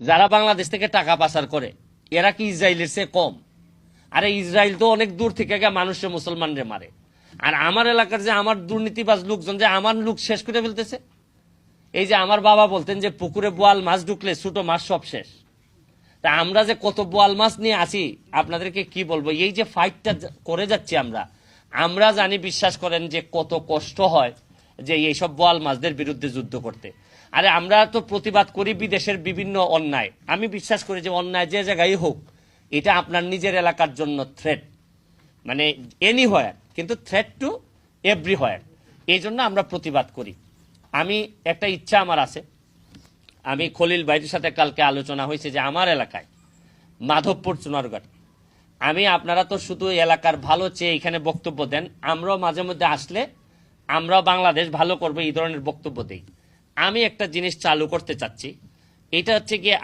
যারা বাংলাদেশ থেকে টাকা পাচার করে এরা কি ইসরায়েলের চেয়ে কম? আরে ইসরায়েল তো অনেক দূর থেকে মানুষের মুসলমানরে মারে, আর আমার এলাকার যে আমার দুর্নীতিবাজ লোকজন যে আমার লোক শেষ করে ফেলতেছে। এই যে আমার বাবা বলতেন যে পুকুরে বোয়াল মাছ ঢুকলে ছোট মাছ সব শেষ। তা আমরা যে কত বোয়াল মাছ নিয়ে আসি আপনাদেরকে কি বলবো, এই যে ফাইটটা করে যাচ্ছি আমরা জানি, বিশ্বাস করেন যে কত কষ্ট হয় যে এইসব বোয়াল মাছদের বিরুদ্ধে যুদ্ধ করতে। আরে আমরা তো প্রতিবাদ করি বিদেশের বিভিন্ন অন্যায়। আমি বিশ্বাস করি যে অন্যায় যে জায়গায় হোক, এটা আপনার নিজের এলাকার জন্য থ্রেট, মানে এনিহোয়ার, কিন্তু থ্রেট টু এভরিহোয়ার। এই জন্য আমরা প্রতিবাদ করি। আমি একটা ইচ্ছা আমার আছে, আমি খলিল ভাইয়ের সাথে কালকে আলোচনা হয়েছে যে আমার এলাকায় মাধবপুর চুনারগড়, আমি আপনারা তো শুধু এলাকার ভালো চেয়ে এখানে বক্তব্য দেন, আমরাও মাঝে মধ্যে আসলে আমরাও বাংলাদেশ ভালো করবো এই ধরনের বক্তব্য দেই। আমি একটা জিনিস চালু করতে চাচ্ছি, এটা হচ্ছে গিয়ে